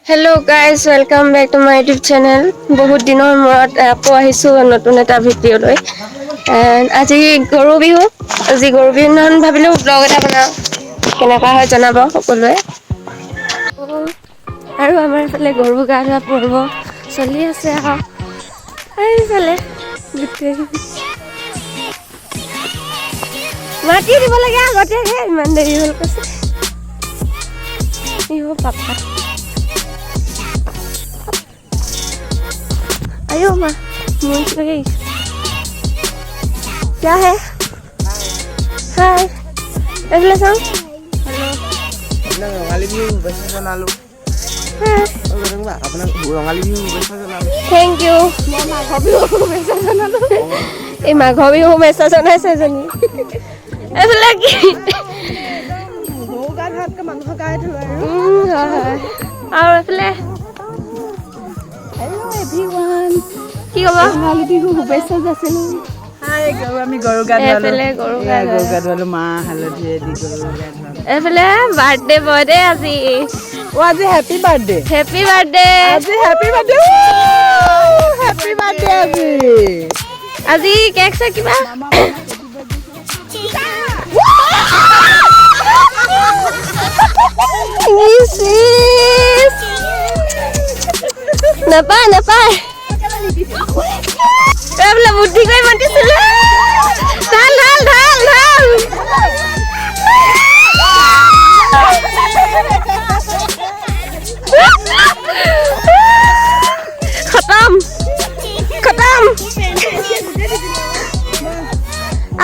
Hello guys welcome back to my YouTube channel. बहुत दिनर मूरत আকৌ আহিছোঁ নতুন এটা ভিডিঅ' লৈ। আজি গৰু বিহু, আজি গৰু বিহু দিনাখন ভাবিলোঁ ব্লগ এটা বনাওঁ, কেনেকুৱা হয় জনাব সকলোৱে। আৰু আমাৰ এইফালে গৰু গা ধোৱা পৰ্ব চলি আছে আকৌ এইফালে গোটেই মাটি দিব লাগে আগতেহে ইমান দেৰি হ'ল কৈছে ইহ পাপা। अयो माँ मुझ गई क्या है हाय अगला सॉन्ग हेलो अपना रंगाली भी बैठा बना लो और रंगा अपना रंगाली भी बैठा बना लो थैंक यू माघ बिहु बैसा बना लो ए माघ बिहु बैसा जनाइছে জনী এফালে কি গৌগাৰ হাতকে মানুহ গাই ধৰে হয় আৰু এফালে হেল্ল এভৰিৱান কি ক'ব ৰঙালী বিহু শুভেচ্ছা যাচিলো। হাই গৰু আমি গৰু গা ধুৱালো এফালে গৰু গা ধুৱালো মাহ হালধিয়ে দি গৰু গা ধুৱালো। এফালে বাৰ্থডে বয়দে আজি ও আজি হেপী বাৰ্থডে হেপী বাৰ্থডে আজি হেপী বাৰ্থডে হেপী বাৰ্থডে আজি কেক চে কিবা নাপায় নাপায় বোলে বুদ্ধি কৰি মাতিছিলে ঢাল ঢাল ঢাল ঢাল খতম খতম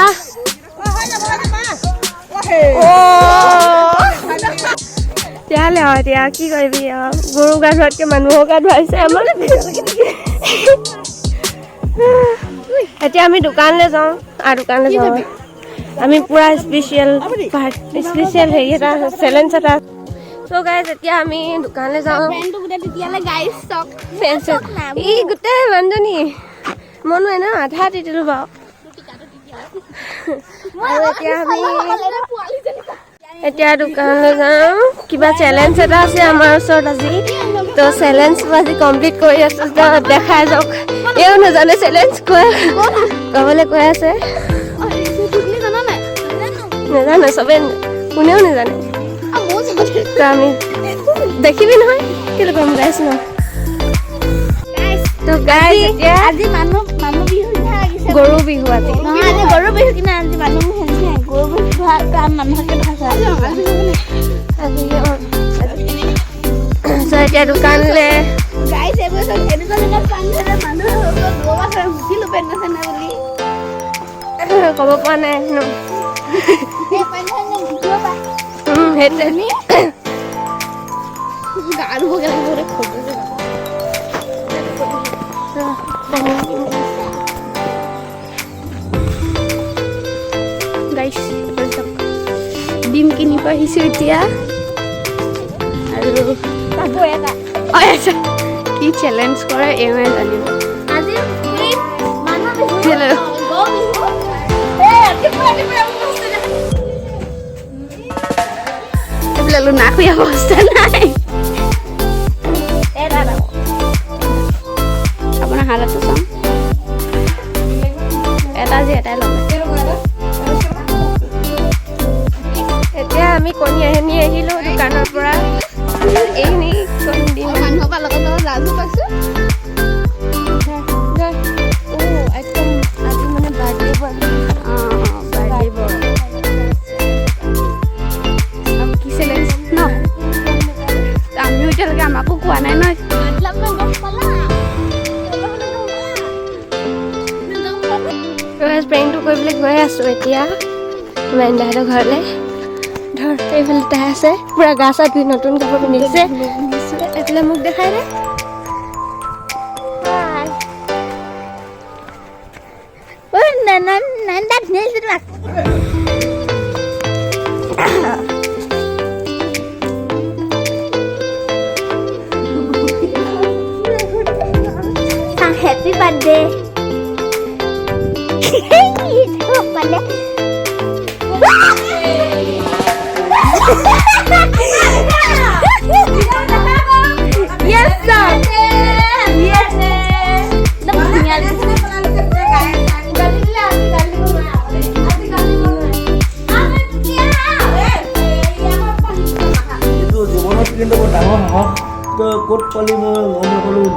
আহ তেতিয়াহ'লে আৰু এতিয়া কি কৰিবি আৰু গৰু গা ধোৱাতকৈ মানুহৰ গা ধুৱাইছে আমাৰ। এতিয়া আমি দোকানলৈ যাওঁ আৰু দোকানলৈ যাওঁ আমি পুৰা স্পেচিয়েল হেৰি এটা চেলেঞ্জ এটা চ' গাইজ এতিয়া আমি দোকানলৈ যাওঁ ই গোটেই মানুহজনী মনো এনে আধা দি দিলোঁ বাৰু আৰু এতিয়া আমি এতিয়া দোকানলৈ যাওঁ কিবা চেলেঞ্জ এটা আছে আমাৰ ওচৰত আজি তো চেলেঞ্জ আজি কমপ্লিট কৰি আছোঁ তো দেখাই যাওক এও নাজানে চেলেঞ্জ ক'বলৈ কৈ আছে নাজানে চবেই কোনেও নাজানে তো আমি দেখিবি নহয় কেলৈ গম গাইছোঁ ন তো গাই এতিয়া আজি মানুহ বিহু গৰু বিহু আজি আজি গৰু বিহু কিনা আজি মানুহ গৰু বিহু মানুহকে এতিয়া দোকানলৈ ক'ব পৰা নাই ন সেইটোৱে গা ধুবগে লাগিব ডিম কিনিব আহিছোঁ এতিয়া আৰু কি চেলেঞ্জ কৰে এওঁৱে জানিব আজি এইবিলাক নাখুই অৱস্থা নাই আপোনাৰ হালতটো চাওঁ এটা যি এটাই ল'ব এতিয়া আমি কণী আনি আহিলোঁ দোকানৰ পৰা এইখিনি কণী দিম মানুহৰ পৰা লগত লাজো পাইছোঁ একদম আজি মানে বাৰ্থডে বয় বাৰ্থডে বয় কি চেলেঞ্জ ন আমিও এতিয়ালৈকে আমাকো কোৱা নাই ন প্ৰেংকটো কৰিবলৈ গৈ আছোঁ এতিয়া মাইনদাহঁতৰ ঘৰলৈ ধৰ এইফালে তাই আছে পুৰা গা চা ধুই নতুন কাপোৰ পিন্ধিছে এইফালে মোক দেখাই দে Happy birthday. বোলে বৰ ডাঙৰ সাহস তই ক'ত পালি মই গম নাপালোঁ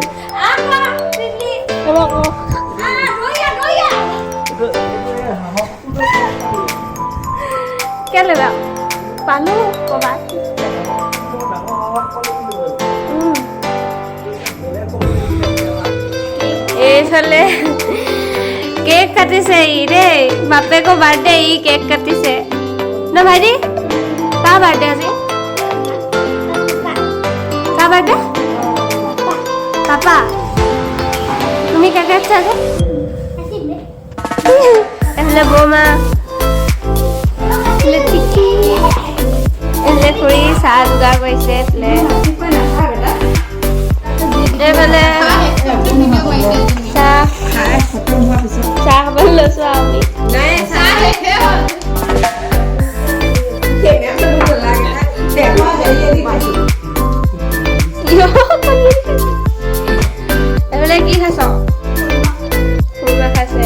কেলে বাৰু পালো ক'ৰবাত এইফালে কেক কাটিছে ই দেই বাপেকৰ বাৰ্থডে ই কেক কাটিছে ন ভাইটি কাৰ বাৰ্থডে আজি কাৰ বাৰ্থডে পাপা তুমি কেক কাটিছা যে এইফালে বৌমা এইফালে চিকি এইফালে খুৰী চাহ যোগাৰ কৰিছে এইফালে এইফালে চাহ খাবলৈ লৈছো আমি এইফালে কি খাইছ খুৰমা খাইছে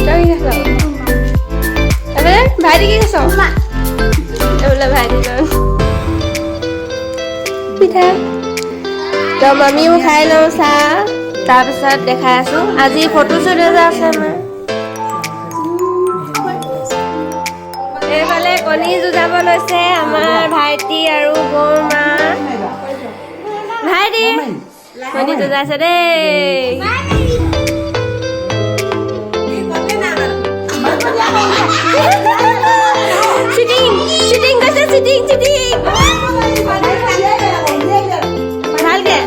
তই কি খাইছ এইফালে ভাইটি কি খাইছ এইফালে ভাইটিজন পিঠা তো মামিও খাই লওঁ চাহ তাৰপিছত দেখাই আছো আজি ফটোশ্বুট এটা আছে আমাৰ এইফালে কণী যুঁজাব লৈছে আমাৰ ভাইটি আৰু বৌমা ভাইটি কণী যুঁজাইছে দেই চিটিং চিটিং কৈছে চিটিং চিটিং ভালকে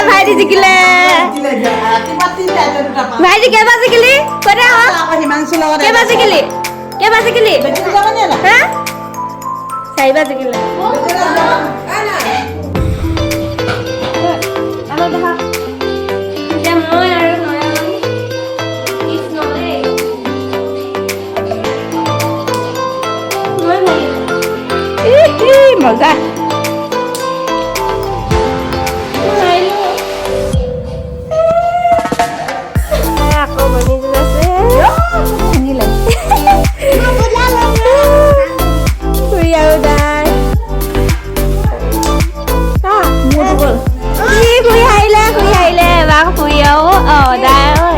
ভাইটি জিকিলে ভাইটি কেইবাৰ জিকিলি কৈ কেইবাৰ জিকিলি কেইবাৰ জিকিলি হা 4বাৰ জিকিলে এতিয়া মই আৰু মজা আকৌ বনি আছে খুৰী আৰু দাই খুৰী আহিলে এবাৰ খুৰী আৰু দাই ঐ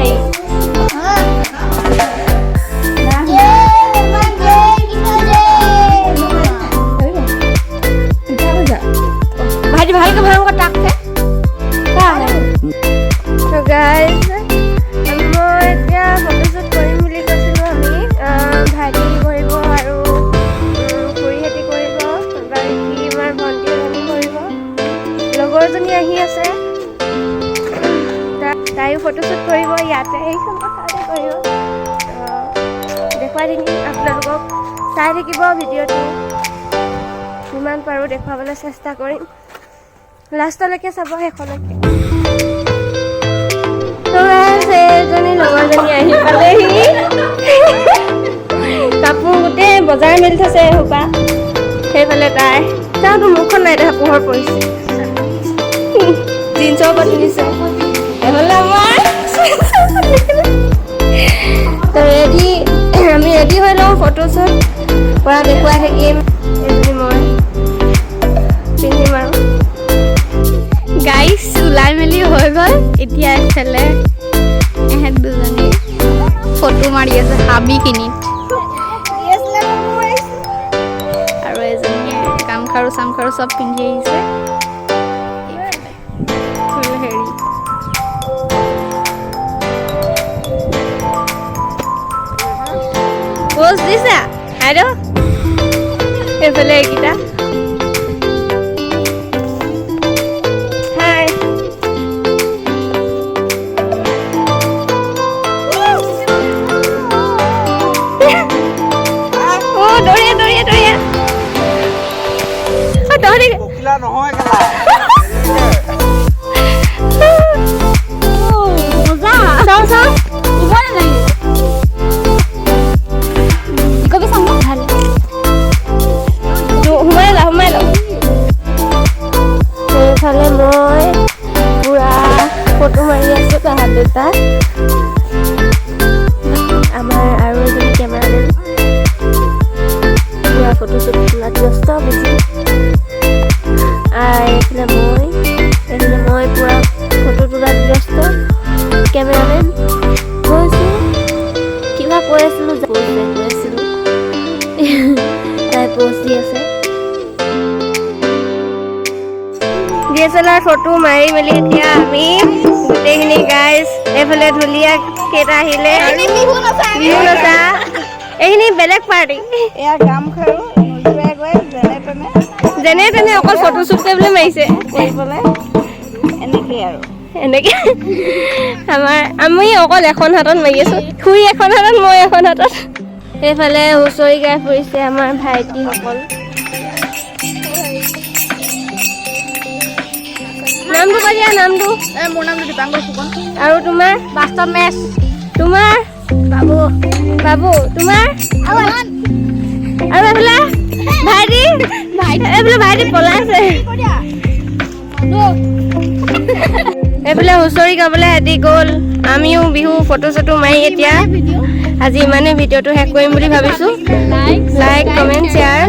ভাইটি ভালকে ভাঙক তাকছে গাইজ মই এতিয়া ফটোশ্বুট কৰিম বুলি কৈছিলোঁ আমি ভাইটি কৰিব আৰু খুৰীহঁতি কৰিব বাকী আমাৰ ভণ্টি এজনী কৰিব লগৰজনী আহি আছে তাইও ফটোশ্বুট কৰিব ইয়াতে এইখন কথাতে কৰিব দেখুৱাই দিম আপোনালোকক চাই থাকিব ভিডিঅ'টো যিমান পাৰোঁ দেখুৱাবলৈ চেষ্টা কৰিম লাষ্টলৈকে চাব শেষলৈকে এজনী লগৰজনী আহি পালেহি কাপোৰ গোটেই বজাৰ মেলি থৈছে এসোপা সেইফালে তাই তাইতো মুখখন নাই দেখা পোহৰ পৰিছে জিন্সৰ ওপৰত পিন্ধিছে এইফালে আমাৰ তো ৰেডি আমি ৰেডি হৈ লওঁ ফটোশ্বুট পৰা দেখুৱাই থাকিম এজনী মই পিন্ধিম আৰু গাইছ ওলাই মেলি হৈ গ'ল এতিয়া এইফালে এহেঁত দুজনী ফটো মাৰি আছে হাবিখিনিত আৰু এজনীয়ে গামখাৰু চামখাৰু চব পিন্ধি আহিছে হেৰি পোজ দিছা আৰু এইফালে এইকেইটা ফটো মাৰি আছো তাহাঁত দুটা। আমাৰ আৰু এজনী কেমেৰামেন পুৰা ফটো শ্বুট তোলাত ব্যস্ত বেছি। এইফালে মই পুৰা ফটো তোলাত ব্যস্ত। কেমেৰামেন গৈছে কিবা কৈ আছিলো তাই পোষ্ট দি আছে। DSLR ফটো মাৰি মেলি এতিয়া আমি গোটেইখিনি গাইজ এইফালে ঢুলীয়া কেইটা আহিলে বিহু নচা। এইখিনি বেলেগ পাৰ্টি এয়া গাম খাৰু নোজোৰে গৈ যেনে তেনে অকল ফটো শ্বুট কৰিবলৈ মাৰিছে কৰিবলৈ এনেকেই আৰু এনেকে। আমি অকল এখন হাতত মাৰি আছো, খুৰী এখন হাতত মই এখন হাতত। সেইফালে হুঁচৰি গাই ফুৰিছে আমাৰ ভাইটিসকল। নামটো কৈ দিয়া নামটো। মোৰ নামটো দীপাংকৰ ফুকন। আৰু তোমাৰ? বাস্তৱ মেচ। তোমাৰ? বাবু। তোমাৰ? আৰু এইফালে ভাইটি এইফালে ভাইটি পলাইছে। এইফালে হুঁচৰি গাবলৈ সিহঁতি গ'ল। আমিও বিহু ফটো চটো মাৰি এতিয়া আজি ইমানে ভিডিঅ'টো শেষ কৰিম বুলি ভাবিছো। Like comment share